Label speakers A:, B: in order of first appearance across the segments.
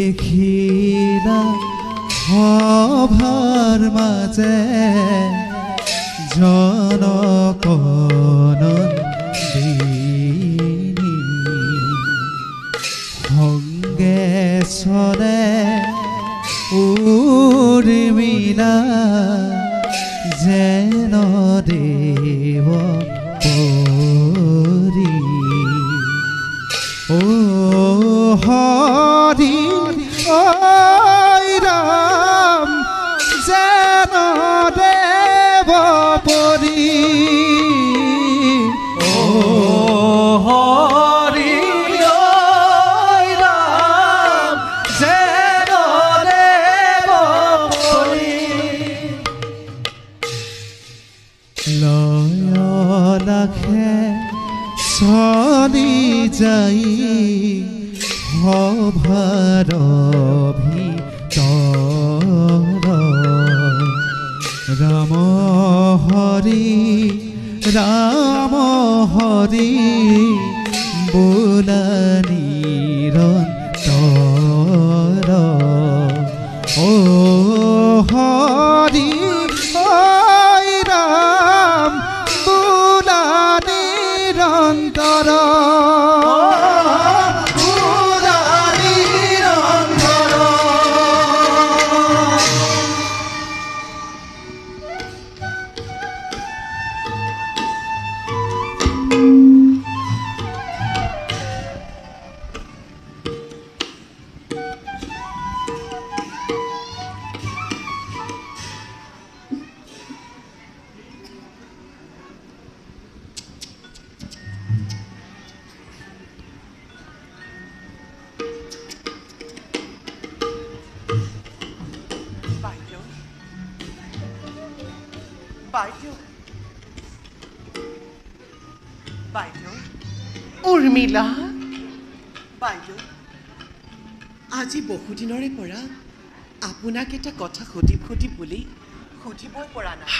A: প্ৰদেখিলা সভাৰ মাজে জনকনন্দিনী সংগে চলে উৰ্মিলা যেন দেৱ পৰী হৰি ঐ ৰাম যেন দেৱ পৰী হৰি ঐ ৰাম যেন দেৱ পৰী লয় লাখে চলি যাই সভাৰ ভিতৰ ৰাম হৰি বোলা নিৰন্তৰ ও হৰি ঐ ৰাম বোলা নিৰন্তৰ
B: উৰ্মিলা বাইদেউ আজি বহুদিনৰে পৰা আপোনাক এটা কথা সুধিব বুলি সুধিবই পৰা নাই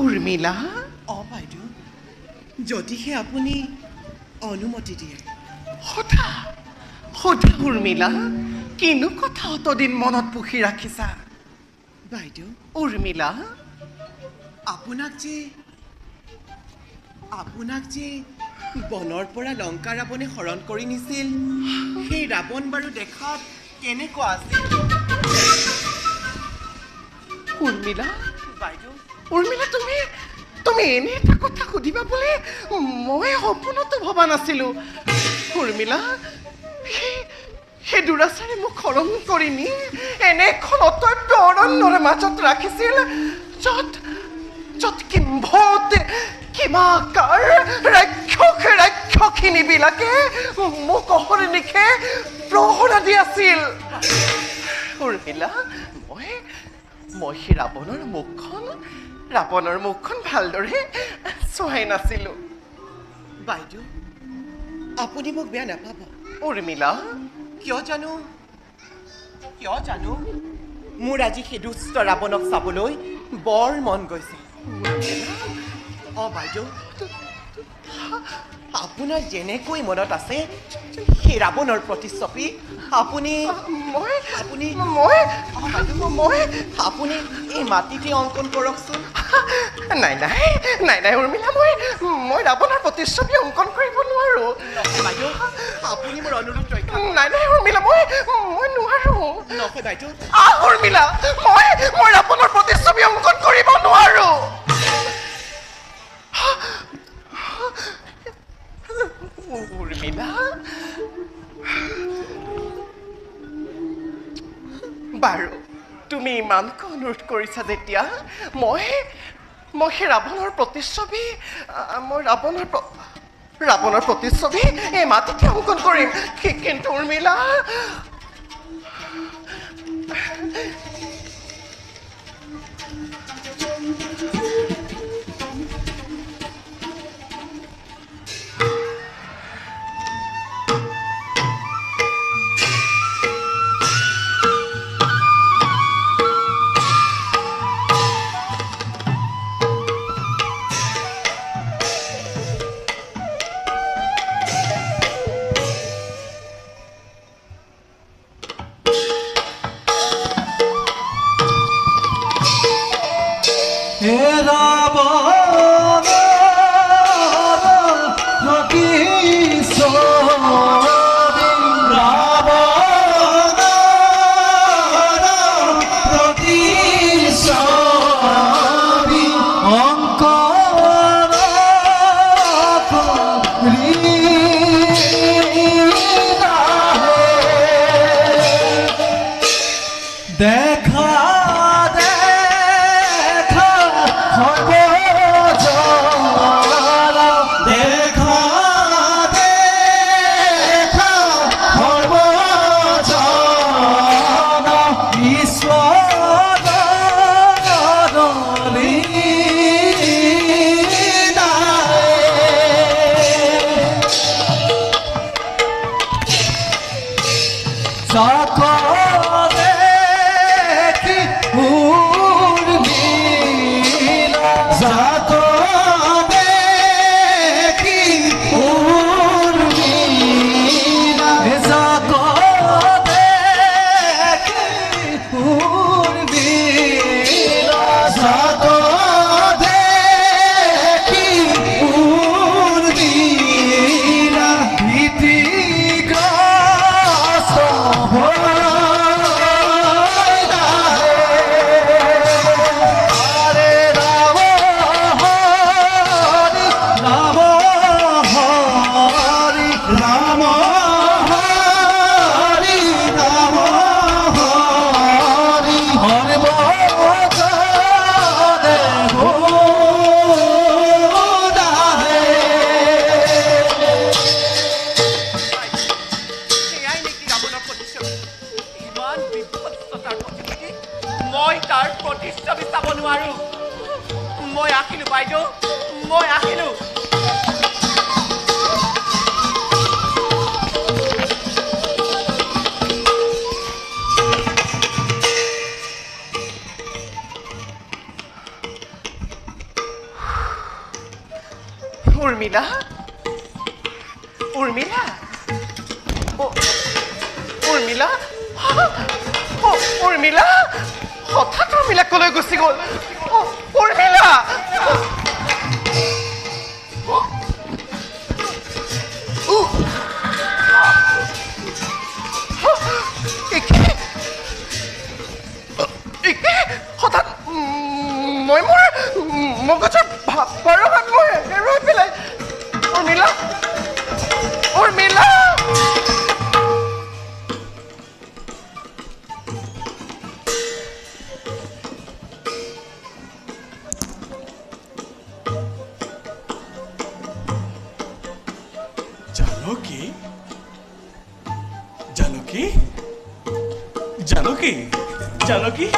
B: উৰ্মিলা বাইদেউ যদিহে আপুনি অনুমতি দিয়ে সোধা উৰ্মিলা কিনো কথা অতদিন মনত পুহি ৰাখিছা বাইদেউ উৰ্মিলা আপোনাক যে বনৰ পৰা লংকা ৰাৱণে হৰণ কৰি নিছিল সেই ৰাৱণ বাৰু দেখাত কেনেকুৱা আছিল উৰ্মিলা বাইদেউ উৰ্মিলা তুমি এনে এটা কথা সুধিবা বুলি মই সপোনতো ভবা নাছিলো উৰ্মিলা সেই দুৰাচাৰে মোক হৰণ কৰি নি এনেখন অতব্য অৰণ্যৰ মাজত ৰাখিছিল য'ত কিম্ভতে কিমাকাৰ ৰাক্ষসিনীবিলাকে মোক অহৰ্নিশে প্ৰহৰা দি আছিল উৰ্মিলা মই সেই ৰাৱণৰ মুখখন ভালদৰে চোৱাই নাছিলো বাইদেউ আপুনি মোক বেয়া নাপাব উৰ্মিলা কিয় জানো মোৰ আজি সেই দুষ্ট ৰাৱণক চাবলৈ বৰ মন গৈছে বাইদেউ আপোনাৰ যেনেকৈ মনত আছে সেই ৰাৱণৰ প্ৰতিচ্ছবি আপুনি এই মাটিতে অংকন কৰকচোন নাই উৰ্মিলা মই ৰাৱণৰ প্ৰতিচ্ছবি অংকন কৰিব নোৱাৰো বাইদেউ আপুনি মোৰ অনুৰোধ ৰক্ষা নাই উৰ্মিলা মই নোৱাৰো নহয় বাইদেউ উৰ্মিলা মই ৰাৱণৰ প্ৰতিচ্ছবি অংকন কৰিব নোৱাৰো উৰ্মিলা বাৰু তুমি ইমানকৈ অনুৰোধ কৰিছা যেতিয়া মই সেই ৰাৱণৰ প্ৰতিচ্ছবি ৰাৱণৰ প্ৰতিচ্ছবি এই মাটিতে অংকন কৰিম কিন্তু উৰ্মিলা
A: দেখা দেখা সর্বজলা দেখা দেখা সর্বজলা ঈশ্বর সকলে কি উর্মিলা সকলে কি উর্মিলা সকলে কি উর্মিলা সকলে কি উর্মিলা ভীতিগ্রস্ত
B: মই তাৰ প্ৰতিচ্ছবি চাব নোৱাৰো মই আহিলো বাইদেউ মই আহিলো উৰ্মিলা উৰ্মিলা উৰ্মিলা উৰ্মিলা হঠাৎ উৰ্মিলা কলৈ গুচি গ'ল উৰ্মিলা হঠাৎ মই মোৰ মগজৰ ভাৰসাম্য মই হেৰুৱাই পেলাই Urmila Urmila
C: Janaki? Janaki? Janaki?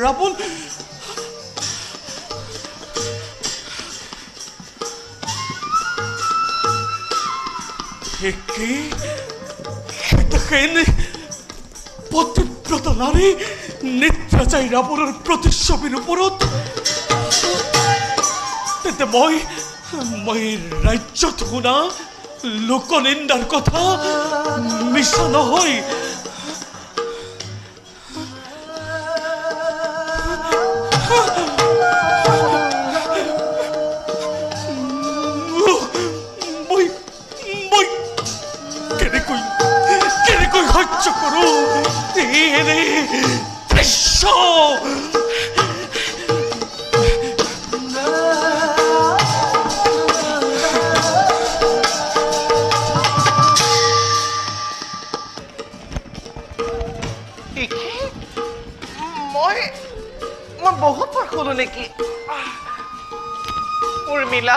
C: Rabul? একে দেখেন পতিব্রত নারী নিদ্রাচাই রাবণের প্রতিচ্ছবির উপরত তেতে মই রাজ্যত শুনা লোকনিন্দার কথা মিছা নহয় সহ্য করো দৃশ্য
B: মই বহুত ভয় খালো নেকি উৰ্মিলা